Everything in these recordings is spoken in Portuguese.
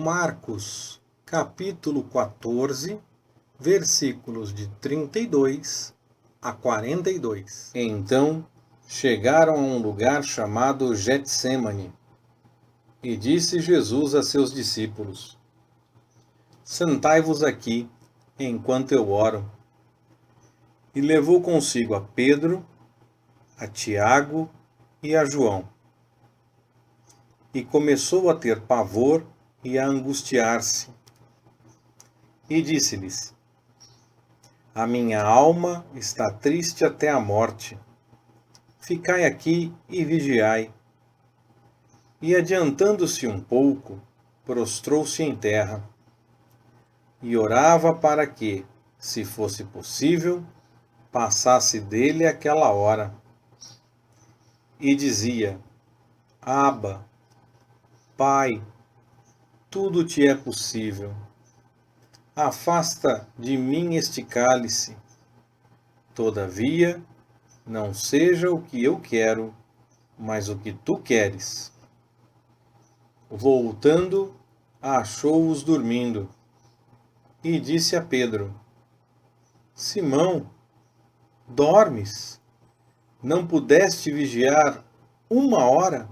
Marcos, capítulo 14, versículos de 32 a 42. Então chegaram a um lugar chamado Getsêmani, e disse Jesus a seus discípulos: Sentai-vos aqui, enquanto eu oro. E levou consigo a Pedro, a Tiago e a João. E começou a ter pavor e a angustiar-se. E disse-lhes: A minha alma está triste até a morte. Ficai aqui e vigiai. E adiantando-se um pouco, prostrou-se em terra. E orava para que, se fosse possível, passasse dele aquela hora. E dizia: Abba, Pai, tudo te é possível. Afasta de mim este cálice. Todavia, não seja o que eu quero, mas o que tu queres. Voltando, achou-os dormindo. E disse a Pedro: Simão, dormes? Não pudeste vigiar 1 hora?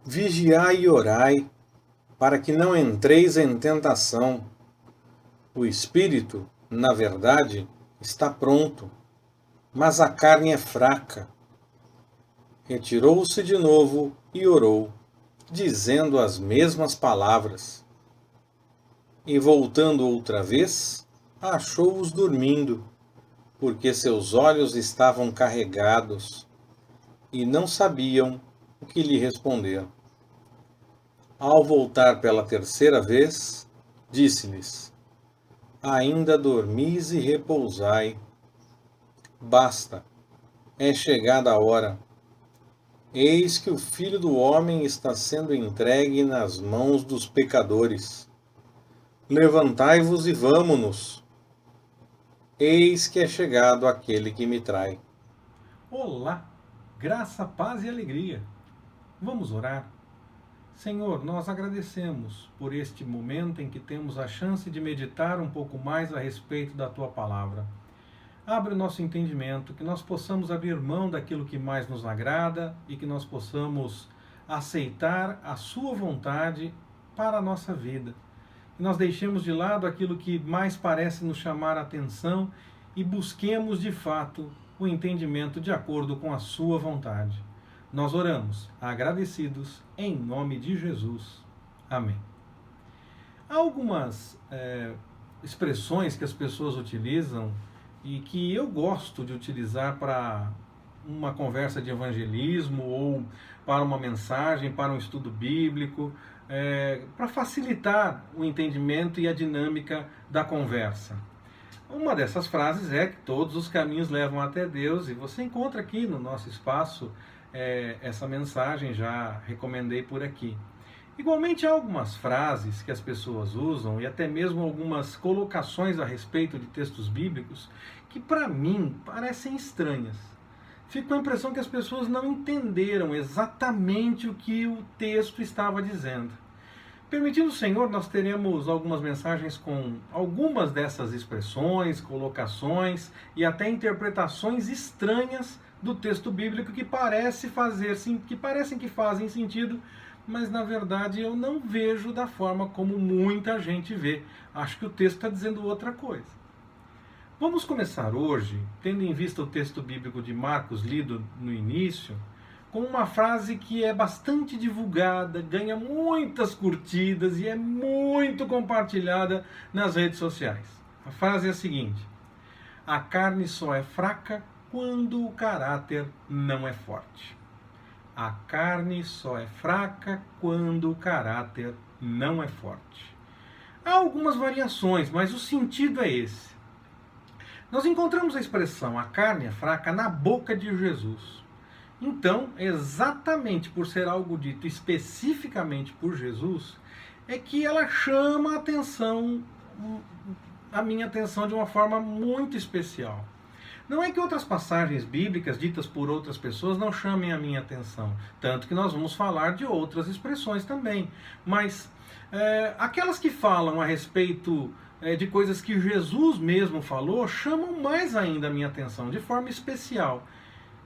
Vigiai e orai, para que não entreis em tentação. O espírito, na verdade, está pronto, mas a carne é fraca. Retirou-se de novo e orou, dizendo as mesmas palavras. E voltando outra vez, achou-os dormindo, porque seus olhos estavam carregados, e não sabiam o que lhe responder. Ao voltar pela terceira vez, disse-lhes: Ainda dormis e repousai. Basta, é chegada a hora. Eis que o Filho do Homem está sendo entregue nas mãos dos pecadores. Levantai-vos e vamo-nos. Eis que é chegado aquele que me trai. Olá, graça, paz e alegria. Vamos orar. Senhor, nós agradecemos por este momento em que temos a chance de meditar um pouco mais a respeito da Tua Palavra. Abre o nosso entendimento, que nós possamos abrir mão daquilo que mais nos agrada e que nós possamos aceitar a Sua vontade para a nossa vida. Que nós deixemos de lado aquilo que mais parece nos chamar a atenção e busquemos de fato o entendimento de acordo com a Sua vontade. Nós oramos, agradecidos, em nome de Jesus. Amém. Há algumas expressões que as pessoas utilizam e que eu gosto de utilizar para uma conversa de evangelismo ou para uma mensagem, para um estudo bíblico, para facilitar o entendimento e a dinâmica da conversa. Uma dessas frases é que todos os caminhos levam até Deus, e você encontra aqui no nosso espaço essa mensagem, já recomendei por aqui. Igualmente, há algumas frases que as pessoas usam e até mesmo algumas colocações a respeito de textos bíblicos que, para mim, parecem estranhas. Fico com a impressão que as pessoas não entenderam exatamente o que o texto estava dizendo. Permitindo o Senhor, nós teremos algumas mensagens com algumas dessas expressões, colocações e até interpretações estranhas do texto bíblico que parecem que fazem sentido, mas na verdade eu não vejo da forma como muita gente vê. Acho que o texto está dizendo outra coisa. Vamos começar hoje, tendo em vista o texto bíblico de Marcos lido no início, com uma frase que é bastante divulgada, ganha muitas curtidas e é muito compartilhada nas redes sociais. A frase é a seguinte: a carne só é fraca quando o caráter não é forte. A carne só é fraca quando o caráter não é forte. Há algumas variações, mas o sentido é esse. Nós encontramos a expressão a carne é fraca na boca de Jesus. Então, exatamente por ser algo dito especificamente por Jesus, é que ela chama a minha atenção de uma forma muito especial. Não é que outras passagens bíblicas ditas por outras pessoas não chamem a minha atenção, tanto que nós vamos falar de outras expressões também, mas aquelas que falam a respeito de coisas que Jesus mesmo falou chamam mais ainda a minha atenção, de forma especial.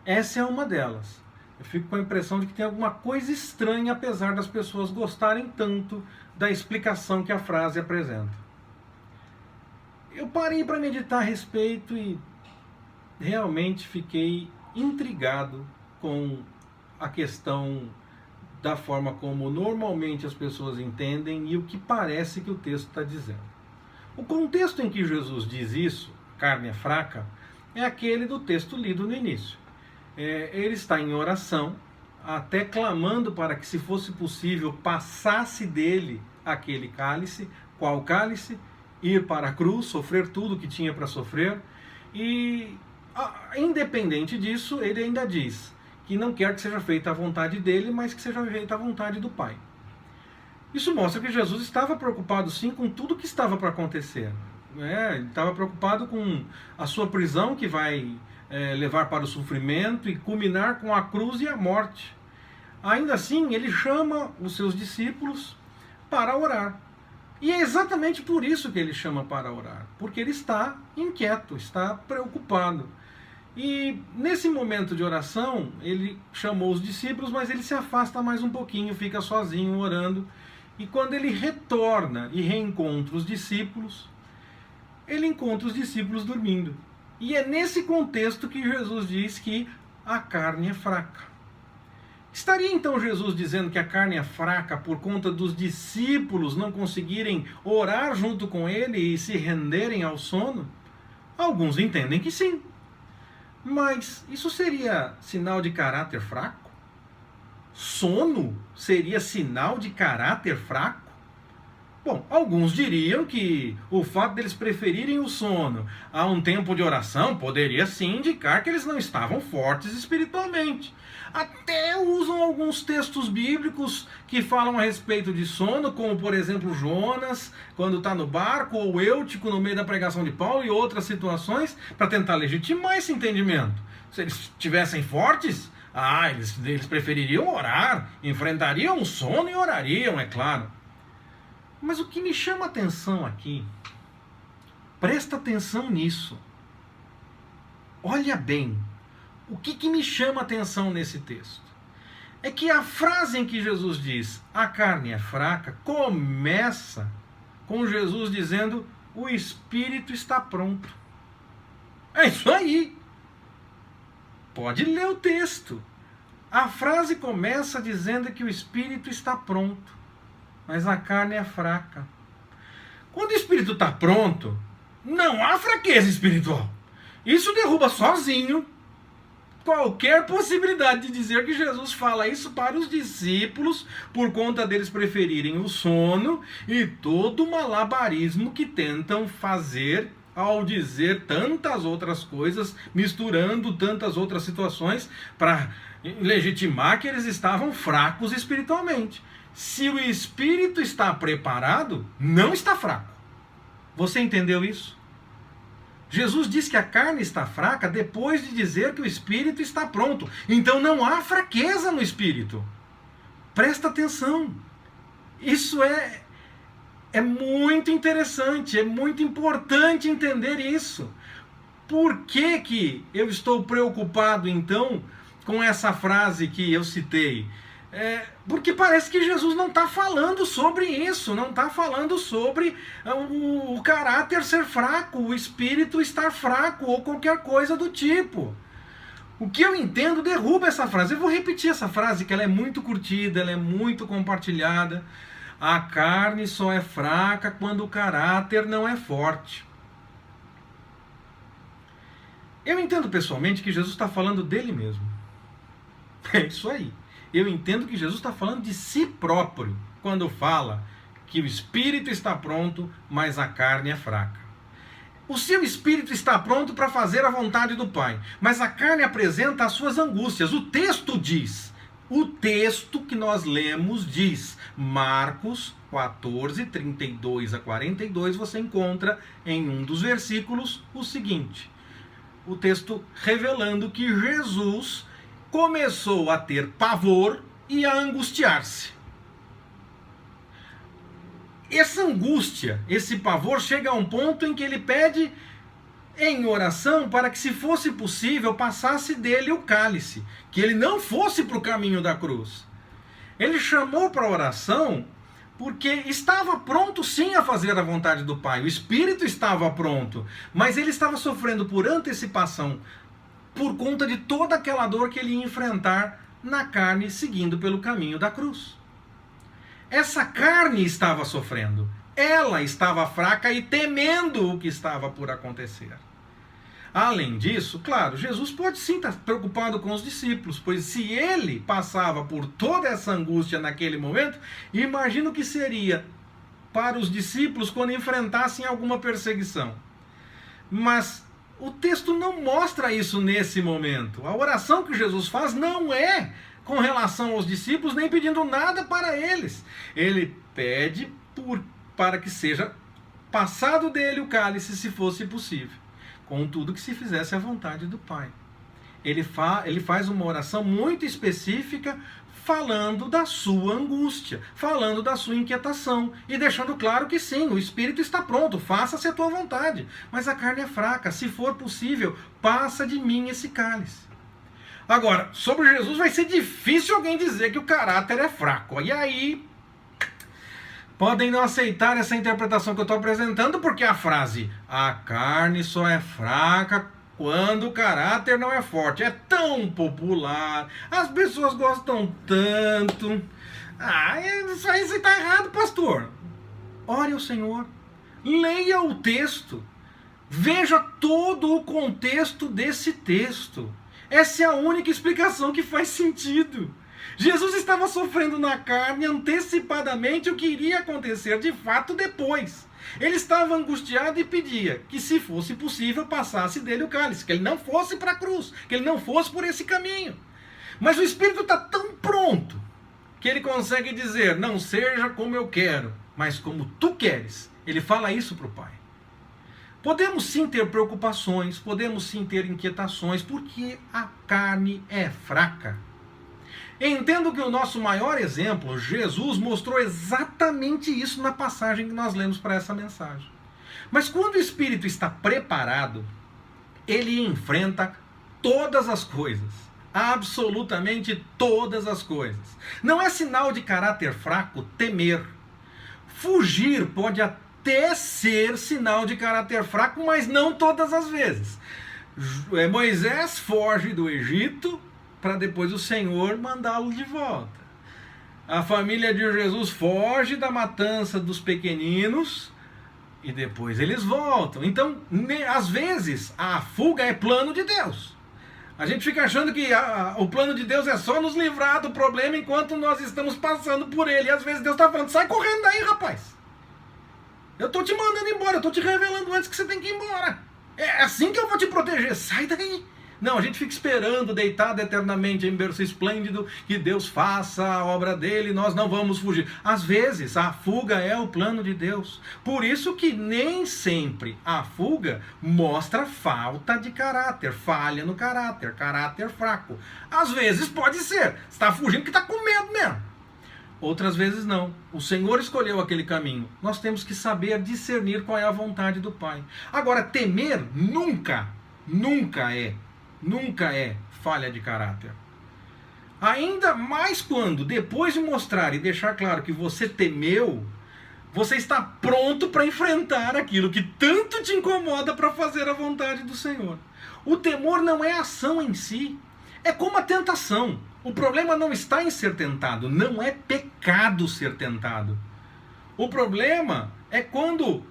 Essa é uma delas. Eu fico com a impressão de que tem alguma coisa estranha, apesar das pessoas gostarem tanto da explicação que a frase apresenta. Eu parei para meditar a respeito e realmente fiquei intrigado com a questão da forma como normalmente as pessoas entendem e o que parece que o texto está dizendo. O contexto em que Jesus diz isso, carne é fraca, é aquele do texto lido no início. Ele está em oração, até clamando para que, se fosse possível, passasse dele aquele cálice. Qual cálice? Ir para a cruz, sofrer tudo o que tinha para sofrer. E, independente disso, ele ainda diz que não quer que seja feita a vontade dele, mas que seja feita a vontade do Pai. Isso mostra que Jesus estava preocupado, sim, com tudo que estava para acontecer. Ele estava preocupado com a sua prisão, que vai levar para o sofrimento e culminar com a cruz e a morte. Ainda assim, ele chama os seus discípulos para orar. E é exatamente por isso que ele chama para orar, porque ele está inquieto, está preocupado. E nesse momento de oração, ele chamou os discípulos, mas ele se afasta mais um pouquinho, fica sozinho orando. E quando ele retorna e reencontra os discípulos, ele encontra os discípulos dormindo. E é nesse contexto que Jesus diz que a carne é fraca. Estaria então Jesus dizendo que a carne é fraca por conta dos discípulos não conseguirem orar junto com ele e se renderem ao sono? Alguns entendem que sim. Mas isso seria sinal de caráter fraco? Sono seria sinal de caráter fraco? Bom, alguns diriam que o fato deles preferirem o sono a um tempo de oração poderia sim indicar que eles não estavam fortes espiritualmente. Até usam alguns textos bíblicos que falam a respeito de sono, como por exemplo Jonas, quando está no barco, ou Eutico no meio da pregação de Paulo e outras situações, para tentar legitimar esse entendimento. Se eles estivessem fortes, eles prefeririam orar, enfrentariam o sono e orariam, é claro. Mas o que me chama a atenção aqui, presta atenção nisso. Olha bem, o que me chama a atenção nesse texto? É que a frase em que Jesus diz, a carne é fraca, começa com Jesus dizendo, o espírito está pronto. É isso aí. Pode ler o texto. A frase começa dizendo que o espírito está pronto, mas a carne é fraca. Quando o espírito está pronto, não há fraqueza espiritual. Isso derruba sozinho qualquer possibilidade de dizer que Jesus fala isso para os discípulos por conta deles preferirem o sono e todo o malabarismo que tentam fazer ao dizer tantas outras coisas, misturando tantas outras situações para legitimar que eles estavam fracos espiritualmente. Se o espírito está preparado, não está fraco. Você entendeu isso? Jesus diz que a carne está fraca depois de dizer que o espírito está pronto. Então não há fraqueza no espírito. Presta atenção. Isso é muito interessante, é muito importante entender isso. Por que eu estou preocupado então com essa frase que eu citei? Porque parece que Jesus não está falando sobre isso, não está falando sobre o caráter ser fraco, o espírito estar fraco ou qualquer coisa do tipo. O que eu entendo derruba essa frase. Eu vou repetir essa frase, que ela é muito curtida, ela é muito compartilhada. A carne só é fraca quando o caráter não é forte. Eu entendo pessoalmente que Jesus está falando dele mesmo. É isso aí. Eu entendo que Jesus está falando de si próprio quando fala que o espírito está pronto, mas a carne é fraca. O seu espírito está pronto para fazer a vontade do Pai, mas a carne apresenta as suas angústias. O texto diz, o texto que nós lemos diz, Marcos 14, 32 a 42, você encontra em um dos versículos o seguinte: o texto revelando que Jesus começou a ter pavor e a angustiar-se. Essa angústia, esse pavor, chega a um ponto em que ele pede em oração para que, se fosse possível, passasse dele o cálice, que ele não fosse para o caminho da cruz. Ele chamou para a oração porque estava pronto sim a fazer a vontade do Pai, o Espírito estava pronto, mas ele estava sofrendo por antecipação, por conta de toda aquela dor que ele ia enfrentar na carne, seguindo pelo caminho da cruz. Essa carne estava sofrendo, ela estava fraca e temendo o que estava por acontecer. Além disso, claro, Jesus pode sim estar preocupado com os discípulos, pois se ele passava por toda essa angústia naquele momento, imagino que seria para os discípulos quando enfrentassem alguma perseguição. Mas o texto não mostra isso nesse momento. A oração que Jesus faz não é com relação aos discípulos, nem pedindo nada para eles. Ele pede para que seja passado dele o cálice, se fosse possível. Contudo, que se fizesse a vontade do Pai. Ele faz uma oração muito específica, falando da sua angústia, falando da sua inquietação, e deixando claro que sim, o Espírito está pronto, faça-se a tua vontade, mas a carne é fraca, se for possível, passa de mim esse cálice. Agora, sobre Jesus vai ser difícil alguém dizer que o caráter é fraco, e aí podem não aceitar essa interpretação que eu estou apresentando, porque a frase "a carne só é fraca quando o caráter não é forte" é tão popular, as pessoas gostam tanto. Isso aí você está errado, pastor. Ore ao Senhor, leia o texto, veja todo o contexto desse texto. Essa é a única explicação que faz sentido. Jesus estava sofrendo na carne antecipadamente o que iria acontecer de fato depois. Ele estava angustiado e pedia que, se fosse possível, passasse dele o cálice, que ele não fosse para a cruz, que ele não fosse por esse caminho. Mas o Espírito está tão pronto que ele consegue dizer: não seja como eu quero, mas como tu queres. Ele fala isso para o Pai. Podemos sim ter preocupações, podemos sim ter inquietações, porque a carne é fraca. Entendo que o nosso maior exemplo, Jesus, mostrou exatamente isso na passagem que nós lemos para essa mensagem. Mas quando o Espírito está preparado, ele enfrenta todas as coisas. Absolutamente todas as coisas. Não é sinal de caráter fraco temer. Fugir pode até ser sinal de caráter fraco, mas não todas as vezes. Moisés foge do Egito para depois o Senhor mandá-lo de volta. A família de Jesus foge da matança dos pequeninos e depois eles voltam. Então, às vezes, a fuga é plano de Deus. A gente fica achando que o plano de Deus é só nos livrar do problema enquanto nós estamos passando por ele. E às vezes Deus está falando: sai correndo daí, rapaz. Eu estou te mandando embora, eu estou te revelando antes que você tem que ir embora. É assim que eu vou te proteger, sai daí. Não, a gente fica esperando, deitado eternamente em berço esplêndido, que Deus faça a obra dele, nós não vamos fugir. Às vezes, a fuga é o plano de Deus. Por isso que nem sempre a fuga mostra falta de caráter, falha no caráter, caráter fraco. Às vezes pode ser, está fugindo porque está com medo mesmo. Outras vezes não. O Senhor escolheu aquele caminho. Nós temos que saber discernir qual é a vontade do Pai. Agora, temer nunca é falha de caráter. Ainda mais quando, depois de mostrar e deixar claro que você temeu, você está pronto para enfrentar aquilo que tanto te incomoda para fazer a vontade do Senhor. O temor não é ação em si, é como a tentação. O problema não está em ser tentado, não é pecado ser tentado. O problema é quando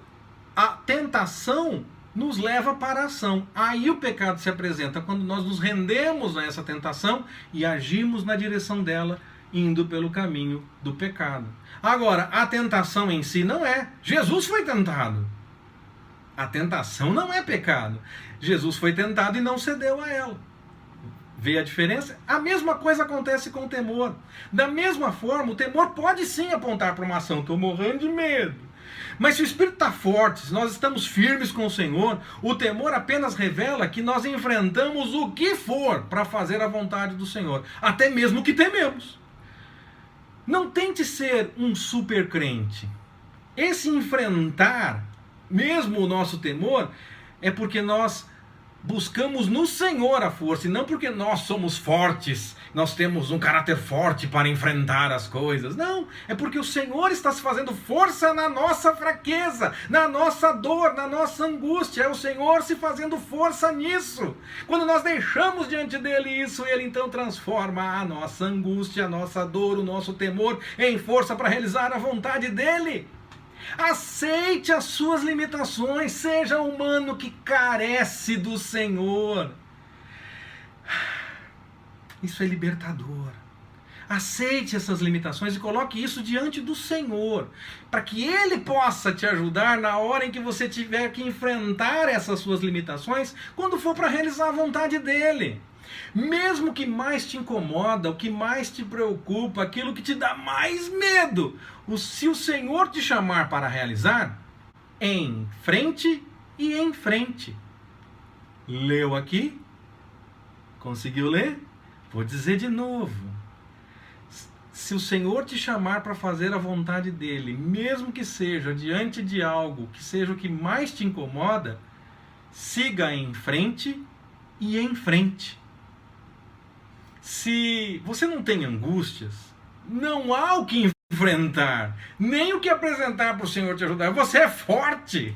a tentação nos leva para a ação. Aí o pecado se apresenta, quando nós nos rendemos a essa tentação e agimos na direção dela, indo pelo caminho do pecado. Agora, a tentação em si não é. Jesus foi tentado. A tentação não é pecado. Jesus foi tentado e não cedeu a ela. Vê a diferença? A mesma coisa acontece com o temor. Da mesma forma, o temor pode sim apontar para uma ação. Estou morrendo de medo. Mas se o espírito está forte, se nós estamos firmes com o Senhor, o temor apenas revela que nós enfrentamos o que for para fazer a vontade do Senhor, até mesmo o que tememos. Não tente ser um super crente. Esse enfrentar, mesmo o nosso temor, é porque nós buscamos no Senhor a força, e não porque nós somos fortes, nós temos um caráter forte para enfrentar as coisas. Não, é porque o Senhor está se fazendo força na nossa fraqueza, na nossa dor, na nossa angústia. É o Senhor se fazendo força nisso. Quando nós deixamos diante dele isso, ele então transforma a nossa angústia, a nossa dor, o nosso temor em força para realizar a vontade dele. Aceite as suas limitações, seja humano que carece do Senhor. Isso é libertador. Aceite essas limitações e coloque isso diante do Senhor, para que Ele possa te ajudar na hora em que você tiver que enfrentar essas suas limitações, quando for para realizar a vontade dEle. Mesmo o que mais te incomoda, o que mais te preocupa, aquilo que te dá mais medo, se o Senhor te chamar para realizar, em frente e em frente. Leu aqui? Conseguiu ler? Vou dizer de novo. Se o Senhor te chamar para fazer a vontade dele, mesmo que seja diante de algo que seja o que mais te incomoda, siga em frente e em frente. Se você não tem angústias, não há o que enfrentar, nem o que apresentar para o Senhor te ajudar. Você é forte.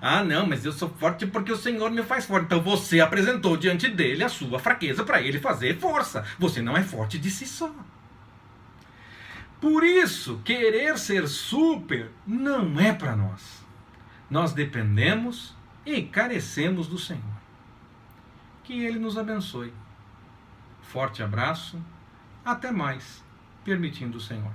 Ah, não, mas eu sou forte porque o Senhor me faz forte. Então você apresentou diante dele a sua fraqueza para ele fazer força. Você não é forte de si só. Por isso, querer ser super não é para nós. Nós dependemos e carecemos do Senhor. Que Ele nos abençoe. Forte abraço. Até mais, permitindo o Senhor.